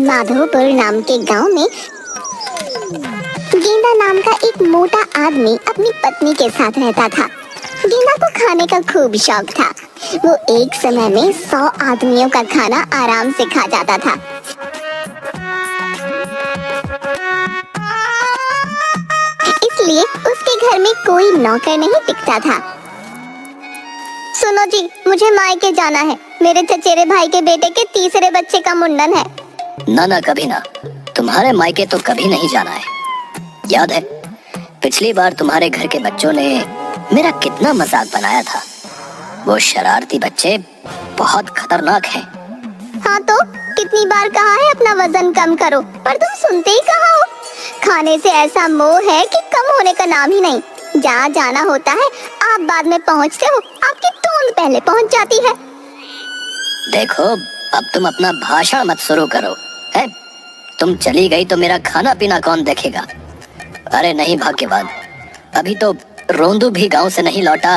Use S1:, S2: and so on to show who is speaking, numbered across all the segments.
S1: माधोपुर नाम के गांव में गेंदा नाम का एक मोटा आदमी अपनी पत्नी के साथ रहता था। गेंदा को खाने का खूब शौक था। वो एक समय में 100 आदमियों का खाना आराम से खा जाता था। इसलिए उसके घर में कोई नौकर नहीं टिकता था। सुनो जी, मुझे मायके जाना है। मेरे चचेरे भाई के बेटे के तीसरे बच्चे का मुंडन है।
S2: ना ना, कभी ना। तुम्हारे मायके तो कभी नहीं जाना है। याद है पिछली बार तुम्हारे घर के बच्चों ने मेरा कितना मजाक बनाया था। वो शरारती बच्चे बहुत खतरनाक हैं।
S1: हाँ तो कितनी बार कहा है अपना वजन कम करो, पर तुम सुनते ही कहाँ हो। खाने से ऐसा मोह है कि कम होने का नाम ही नहीं। जहाँ जाना होता है आप बाद में पहुँचते हो, आपकी तूंद पहले पहुँच जाती है।
S2: देखो, अब तुम अपना भाषण मत शुरू करो। है तुम चली गई तो मेरा खाना पीना कौन देखेगा। अरे नहीं भाग्यवान, अभी तो रोंदू भी गांव से नहीं लौटा।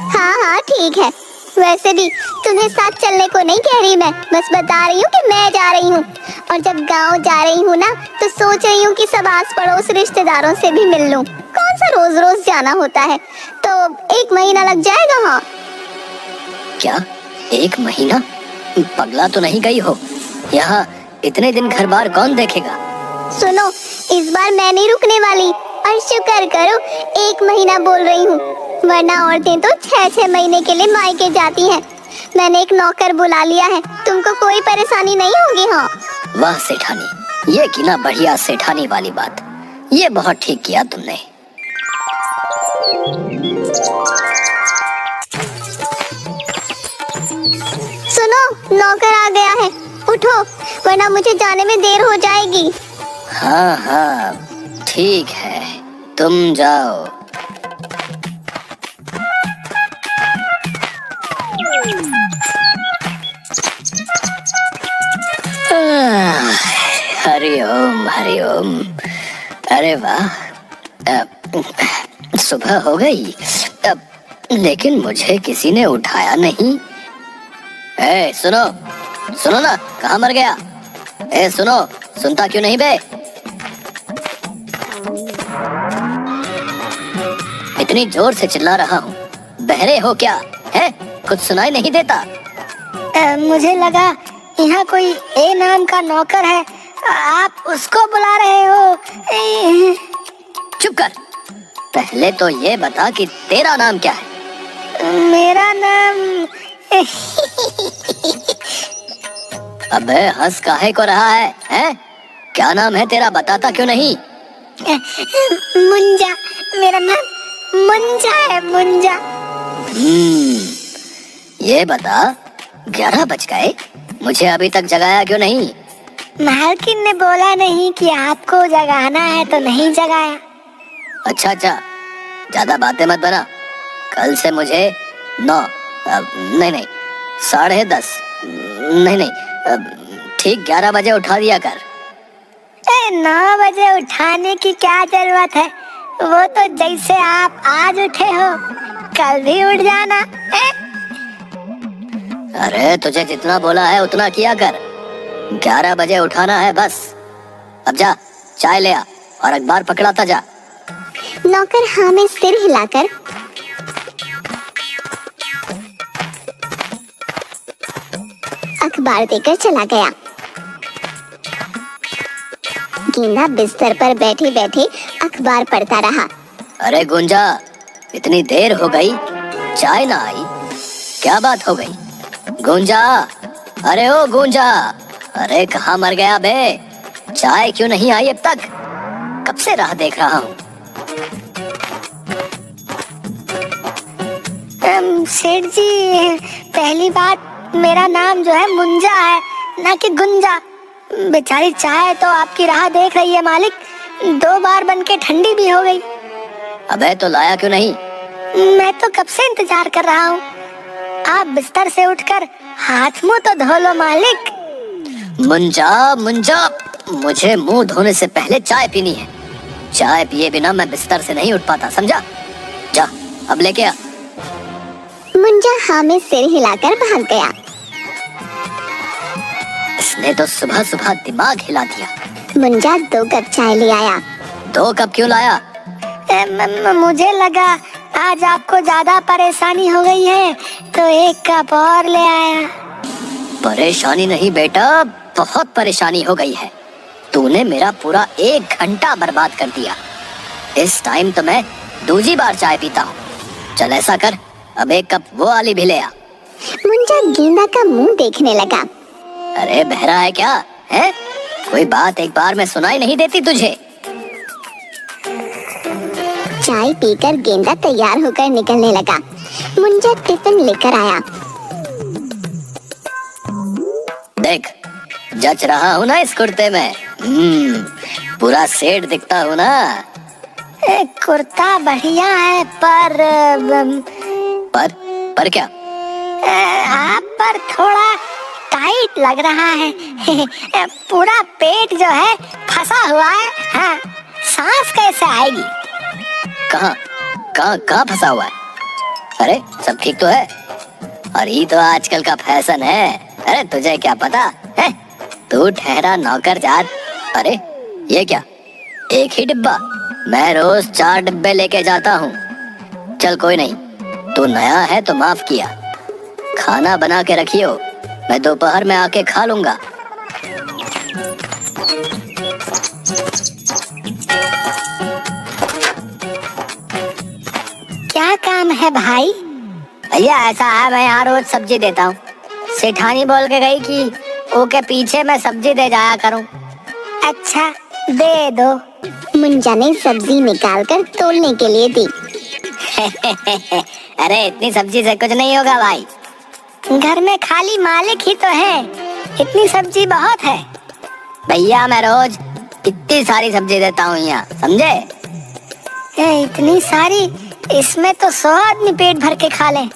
S1: हाँ हाँ ठीक है। वैसे भी तुम्हें साथ चलने को नहीं कह रही मैं, बस बता रही हूँ कि मैं जा रही हूँ। और जब गांव जा रही हूँ ना, तो सोच रही हूँ कि सब आस पड़ोस रिश्तेदारों से भी मिल लूँ। कौन सा रोज रोज जाना होता है, तो 1 महीना लग जाएगा। हाँ
S2: क्या 1 महीना? पगला तो नहीं गई हो? यहाँ इतने दिन घर बार कौन देखेगा।
S1: सुनो, इस बार मैं नहीं रुकने वाली, और शुक्र करो 1 महीना बोल रही हूँ, वरना औरतें तो 6-6 महीने के लिए मायके जाती हैं। मैंने एक नौकर बुला लिया है, तुमको कोई परेशानी नहीं होगी। हाँ
S2: वाह सेठानी, ये की ना बढ़िया सेठानी वाली बात। ये बहुत ठीक किया तुमने।
S1: सुनो, नौकर आ गया है, उठो वरना मुझे जाने में देर हो जाएगी।
S2: हाँ हाँ ठीक है, तुम जाओ। हरिओम हरिओम। अरे वाह, सुबह हो गई, लेकिन मुझे किसी ने उठाया नहीं। सुनो सुनो ना, कहाँ मर गया? सुनो, सुनता क्यों नहीं बे? इतनी जोर से चिल्ला रहा हूँ, बहरे हो क्या? है कुछ सुनाई नहीं देता?
S3: मुझे लगा यहाँ कोई ए नाम का नौकर है, आप उसको बुला रहे हो।
S2: चुप कर, पहले तो ये बता कि तेरा नाम क्या है?
S3: मेरा नाम
S2: अबे हंस काहे को रहा है, हैं? क्या नाम है तेरा, बताता क्यों नहीं?
S3: मुंजा, मेरा नाम मुंजा है, मुंजा।
S2: ये बता, 11 बज गए, मुझे अभी तक जगाया क्यों नहीं?
S3: मालकिन ने बोला नहीं कि आपको जगाना है तो नहीं जगाया।
S2: अच्छा अच्छा, ज्यादा बातें मत बना। कल से मुझे 9 नहीं 10:30 नहीं ठीक 11 बजे उठा दिया कर।
S3: 9 बजे उठाने की क्या जरूरत है, वो तो जैसे आप आज उठे हो कल भी उठ जाना है?
S2: अरे तुझे जितना बोला है उतना किया कर। 11 बजे उठाना है बस। अब जा, चाय ले आ और अखबार पकड़ाता जा।
S1: नौकर हाँ में सिर हिलाकर अखबार देकर चला गया। गेंदा बिस्तर पर बैठे बैठे अखबार पढ़ता रहा।
S2: अरे गुंजा, इतनी देर हो गई, चाय ना आई, क्या बात हो गई? गुंजा, अरे ओ गुंजा, अरे कहाँ मर गया बे? चाय क्यों नहीं आई अब तक? कब से राह देख रहा हूँ।
S3: सेठ जी, पहली बात मेरा नाम जो है मुंजा है, ना कि गुंजा। बेचारी चाय तो आपकी राह देख रही है मालिक, 2 बार बनके ठंडी भी हो गई।
S2: अबे तो लाया क्यों नहीं?
S3: मैं तो कब से इंतजार कर रहा हूँ। आप बिस्तर से उठकर हाथ मुंह तो धो लो मालिक।
S2: मुंजा मुंजा, मुझे मुंह धोने से पहले चाय पीनी है। चाय पिए बिना मैं बिस्तर से नहीं उठ पाता, समझा? जा अब लेके आ।
S1: मुंजा हाँ में सिर हिलाकर भाग गया।
S2: तुमने तो सुबह सुबह दिमाग हिला दिया।
S1: मुंजा 2 कप चाय ले आया।
S2: 2 कप क्यों लाया?
S3: मुझे लगा आज आपको ज्यादा परेशानी हो गई है तो 1 कप और ले आया।
S2: परेशानी नहीं बेटा, बहुत परेशानी हो गई है। तूने मेरा पूरा 1 घंटा बर्बाद कर दिया। इस टाइम तो मैं दूसरी बार चाय पीता हूँ। चल ऐसा कर, अब 1 कप वो वाली भी ले आ।
S1: मुंजा गेंदा का मुंह देखने लगा।
S2: अरे बहरा है क्या है? कोई बात एक बार में सुनाई नहीं देती तुझे?
S1: चाय पीकर गेंदा तैयार होकर निकलने लगा। मुंजा टिफिन लेकर आया।
S2: देख, जच रहा हूँ ना इस कुर्ते में। पूरा सेठ दिखता हूँ ना।
S3: कुर्ता बढ़िया है
S2: पर क्या?
S3: आप पर थोड़ा टाइट लग रहा है। पूरा पेट जो है फंसा हुआ है। हाँ, सांस कैसे आएगी?
S2: कहाँ फंसा हुआ है? अरे सब ठीक तो है। और ये तो आजकल का फैशन है। अरे तुझे क्या पता है? तू ठहरा नौकर जात। अरे ये क्या, 1 ही डिब्बा? मैं रोज 4 डिब्बे लेके जाता हूँ। चल कोई नहीं, तू नया है तो माफ किया। खाना बना के रखियो, मैं दोपहर में आके खा लूंगा।
S3: क्या काम है भाई?
S2: भैया ऐसा है, मैं यहाँ रोज सब्जी देता हूँ। सेठानी बोल के गई कि ओके पीछे मैं सब्जी दे जाया करूँ।
S3: अच्छा, दे दो।
S1: मुंजा ने सब्जी निकालकर तोलने के लिए दी।
S2: अरे इतनी सब्जी से कुछ नहीं होगा भाई।
S3: घर में खाली मालिक ही तो है, इतनी सब्जी बहुत है।
S2: भैया मैं रोज इतनी सारी सब्जी देता हूँ यहाँ, समझे?
S3: इतनी सारी? इसमें तो 100 आदमी पेट भर के खा लें।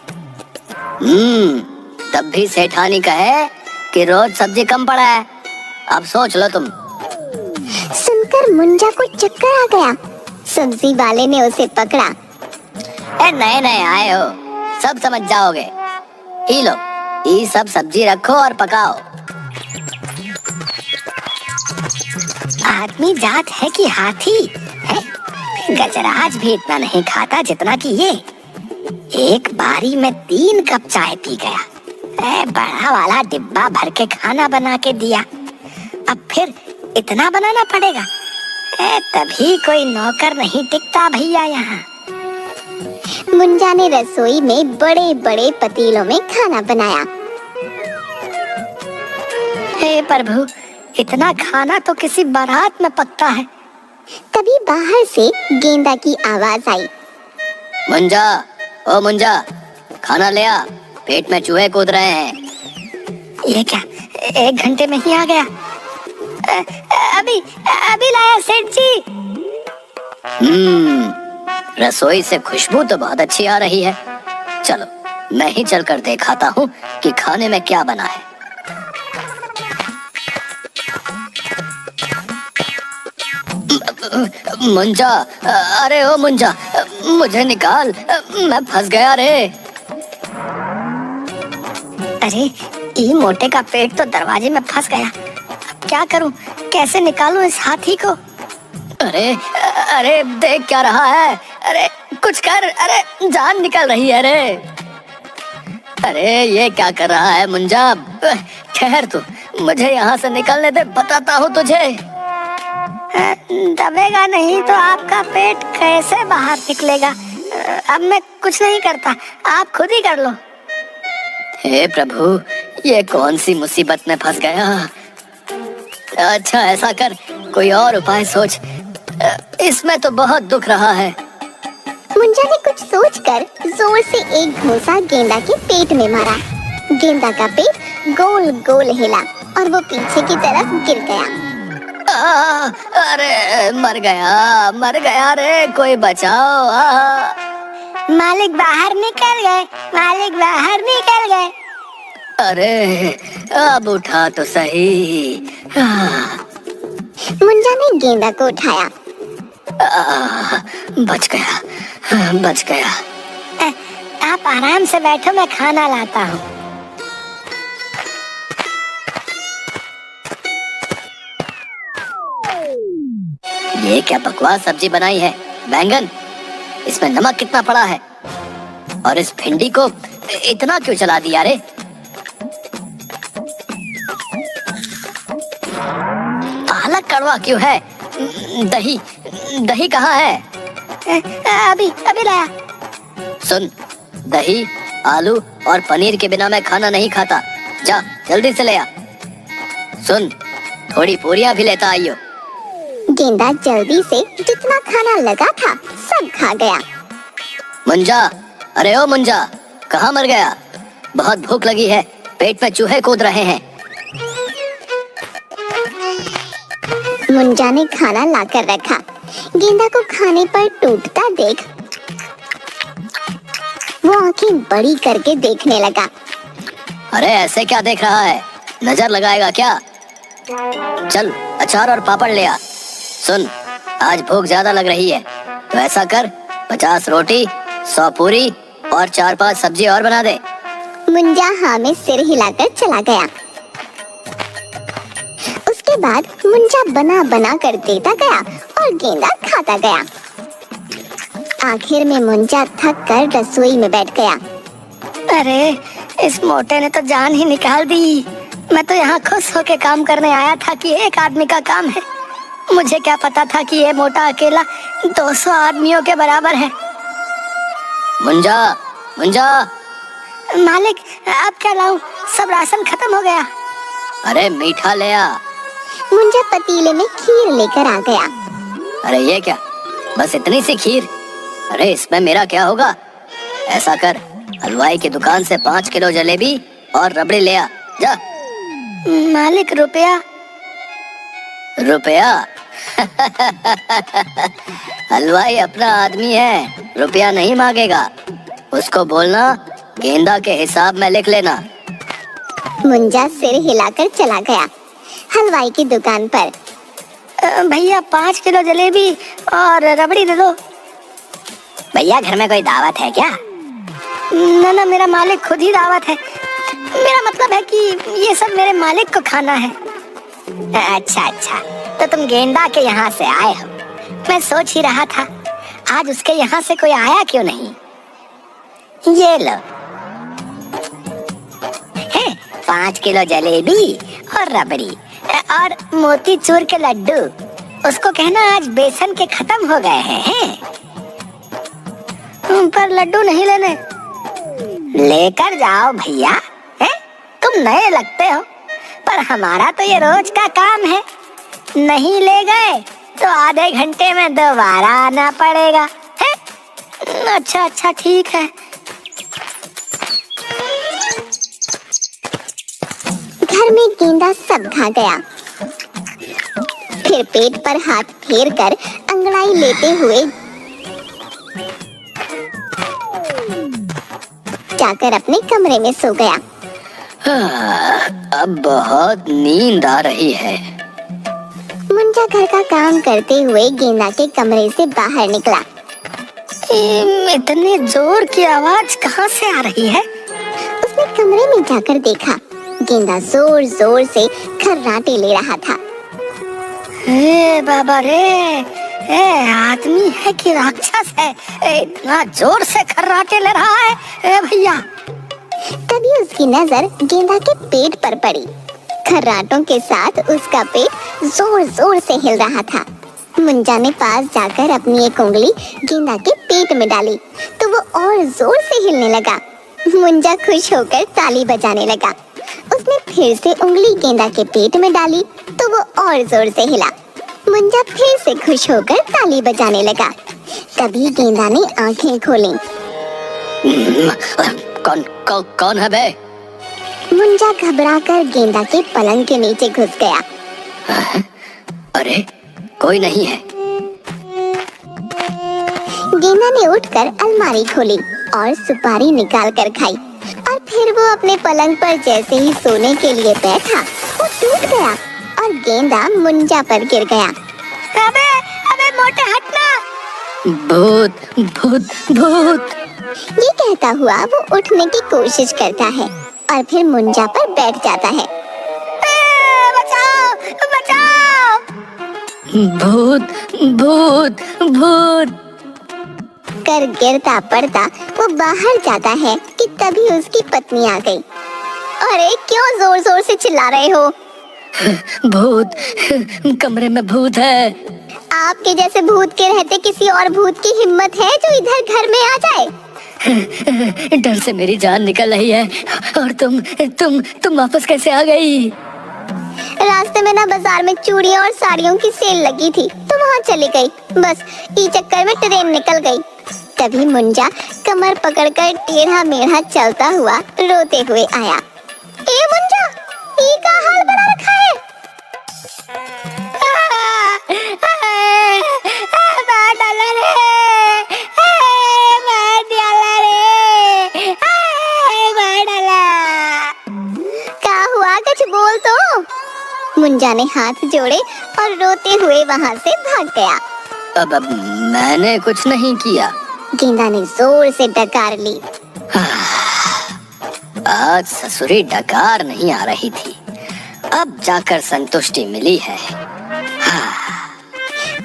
S2: तब भी सेठानी कहे कि रोज सब्जी कम पड़ा है। अब सोच लो तुम।
S1: सुनकर मुंजा को चक्कर आ गया। सब्जी वाले ने उसे पकड़ा।
S2: नए नए आए हो, सब समझ जाओगे। ये लो, ये सब सब्जी रखो और पकाओ।
S3: आदमी जात है कि हाथी है? गजराज भी इतना नहीं खाता जितना कि ये। एक बारी में 3 कप चाय पी गया। बड़ा वाला डिब्बा भर के खाना बना के दिया। अब फिर इतना बनाना पड़ेगा। तभी कोई नौकर नहीं टिकता भैया यहाँ।
S1: मुंजा ने रसोई में बड़े बड़े पतीलों में खाना बनाया।
S3: हे प्रभु, इतना खाना तो किसी बारात में पकता है।
S1: तभी बाहर से गेंदा की आवाज आई।
S2: मुंजा, ओ मुंजा, खाना ले आ, पेट में चूहे कूद रहे हैं।
S3: ये क्या, 1 घंटे में ही आ गया? अभी लाया सेठ जी।
S2: रसोई से खुशबू तो बहुत अच्छी आ रही है। चलो मैं ही चलकर दिखाता हूँ कि खाने में क्या बना है। मुंजा, अरे ओ मुंजा, मुझे निकाल, मैं फंस गया रे।
S3: अरे ये मोटे का पेट तो दरवाजे में फंस गया। अब क्या करूं, कैसे निकालूं इस हाथी को?
S2: अरे अरे देख क्या रहा है? अरे कुछ कर, अरे जान निकल रही है रे। अरे ये क्या कर रहा है मुंजा? ठहर तू, मुझे यहाँ से निकलने दे, बताता हूँ तुझे।
S3: दबेगा नहीं तो आपका पेट कैसे बाहर निकलेगा? अब मैं कुछ नहीं करता, आप खुद ही कर लो।
S2: हे प्रभु, ये कौन सी मुसीबत में फंस गया? अच्छा ऐसा कर, कोई और उपाय सोच, इसमें तो बहुत दुख रहा है।
S1: मुंजा ने कुछ सोचकर जोर से एक घूंसा गेंदा के पेट में मारा। गेंदा का पेट गोल गोल हिला और वो पीछे की तरफ गिर गया।
S2: अरे मर गया रे, कोई बचाओ।
S3: मालिक बाहर निकल गए, मालिक बाहर निकल गए।
S2: अरे अब उठा तो सही।
S1: मुंजा ने गेंदा को उठाया।
S2: बच गया।
S3: आप आराम से बैठो, मैं खाना लाता हूँ।
S2: ये क्या बकवास सब्जी बनाई है? बैंगन, इसमें नमक कितना पड़ा है? और इस भिंडी को इतना क्यों चला दिया रे? पालक कड़वा क्यों है? दही दही कहाँ है?
S3: अभी अभी लाया।
S2: सुन, दही, आलू और पनीर के बिना मैं खाना नहीं खाता। जा जल्दी से ले आ। सुन, थोड़ी पूरियां भी लेता आइयो।
S1: गेंदा जल्दी से जितना खाना लगा था सब खा गया।
S2: मुंजा, अरे ओ मुंजा, कहाँ मर गया? बहुत भूख लगी है, पेट में चूहे कूद रहे हैं।
S1: मुंजा ने खाना लाकर रखा। गेंदा को खाने पर टूटता देख वो आंखें बड़ी करके देखने लगा।
S2: अरे ऐसे क्या देख रहा है? नजर लगाएगा क्या? चल अचार और पापड़ ले आ। सुन, आज भूख ज्यादा लग रही है, तो ऐसा कर 50 रोटी, 100 पूरी और 4-5 सब्जी और बना दे।
S1: मुंजा हाँ में सिर हिलाकर चला गया। उसके बाद मुंजा बना बना कर देता गया और गेंदा खाता गया। आखिर में मुंजा थक कर रसोई में बैठ गया।
S3: अरे इस मोटे ने तो जान ही निकाल दी। मैं तो यहाँ खुश होके काम करने आया था कि एक आदमी का काम है। मुझे क्या पता था कि ये मोटा अकेला 200 आदमियों के बराबर है।
S2: मुंजा, मुंजा।
S3: मालिक, अब क्या लाऊं? सब राशन खत्म हो गया।
S2: अरे मीठा ले आ।
S1: मुंजा पतीले में खीर लेकर आ गया।
S2: अरे ये क्या, बस इतनी सी खीर? अरे इसमें मेरा क्या होगा? ऐसा कर, हलवाई की दुकान से 5 किलो जलेबी और रबड़ी ले आ। जा।
S3: मालिक, रुपया?
S2: रुपया? हलवाई अपना आदमी है, रुपया नहीं मांगेगा। उसको बोलना गेंदा के हिसाब में लिख लेना।
S1: मुंजा सिर हिलाकर चला गया हलवाई की दुकान पर।
S3: भैया 5 किलो जलेबी और रबड़ी दे दो।
S2: भैया घर में कोई दावत है क्या?
S3: ना, मेरा मालिक खुद ही दावत है। मेरा मतलब है कि ये सब मेरे मालिक को खाना है।
S2: अच्छा, तो तुम गेंदा के यहाँ से आए हो। मैं सोच ही रहा था आज उसके यहाँ से कोई आया क्यों नहीं। ये लो, 5 किलो जलेबी और रबड़ी और मोतीचूर के लड्डू। उसको कहना आज बेसन के खत्म हो गए हैं।
S3: पर लड्डू नहीं लेने।
S2: लेकर जाओ भैया। तुम नए लगते हो, पर हमारा तो ये रोज का काम है। नहीं ले गए तो आधे घंटे में दोबारा आना पड़ेगा।
S3: अच्छा ठीक है।
S1: घर में गेंदा सब खा गया। फिर पेट पर हाथ फेर कर अंगड़ाई लेते हुए जाकर अपने कमरे में सो गया।
S2: अब बहुत नींद आ रही है।
S1: मुंजा घर का काम करते हुए गेंदा के कमरे से बाहर निकला।
S3: इतने जोर की आवाज कहाँ से आ रही है?
S1: उसने कमरे में जाकर देखा, गेंदा जोर जोर से खर्राटे ले रहा था।
S3: बाबा रे, आदमी है कि राक्षस है? इतना जोर से खर्राटे ले रहा है भैया।
S1: तभी उसकी नजर गेंदा के पेट पर पड़ी। खर्राटों के साथ उसका पेट जोर जोर से हिल रहा था। मुंजा ने पास जाकर अपनी एक उंगली गेंदा के पेट में डाली तो वो और जोर से हिलने लगा। मुंजा खुश होकर ताली बजाने लगा। उसने फिर से उंगली गेंदा के पेट में डाली तो वो और जोर से हिला। मुंजा फिर से खुश होकर ताली बजाने लगा। तभी गेंदा ने आंखें खोली।
S2: कौन है बे?
S1: मुंजा घबराकर गेंदा के पलंग के नीचे घुस गया।
S2: अरे कोई नहीं है।
S1: गेंदा ने उठकर अलमारी खोली और सुपारी निकाल कर खाई और फिर वो अपने पलंग पर जैसे ही सोने के लिए बैठा वो टूट गया और गेंदा मुंजा पर गिर गया।
S3: अबे मोटे हटना।
S2: भूत भूत भूत।
S1: ये कहता हुआ वो उठने की कोशिश करता है और फिर मुंजा पर बैठ जाता है।
S3: बचाओ बचाओ।
S2: भूत भूत भूत।
S1: कर गिरता पड़ता वो बाहर जाता है कि तभी उसकी पत्नी आ गई। अरे क्यों जोर जोर से चिल्ला रहे हो?
S2: भूत, कमरे में भूत है।
S1: आपके जैसे भूत के रहते किसी और भूत की हिम्मत है जो इधर घर में आ जाए?
S2: डर से मेरी जान निकल रही है। और तुम वापस कैसे आ गई?
S1: रास्ते में ना बाजार में चूड़ियों और साड़ियों की सेल लगी थी तो वहाँ चली गई। बस ई चक्कर में ट्रेन निकल गई। तभी मुंजा कमर पकड़कर टेढ़ा मेढ़ा चलता हुआ रोते हुए आया। ए मुंजा, ई का हाल बना रखा है?
S3: मार डाला रे, मार डाला रे, मार डाला।
S1: क्या हुआ, कुछ बोल तो। मुंजा ने हाथ जोड़े और रोते हुए वहाँ से भाग गया।
S2: अब मैंने कुछ नहीं किया।
S1: गेंदा ने जोर से डकार ली।
S2: आज ससुरी डकार नहीं आ रही थी, अब जाकर संतुष्टि मिली है।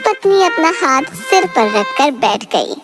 S1: पत्नी अपना हाथ सिर पर रखकर बैठ गई।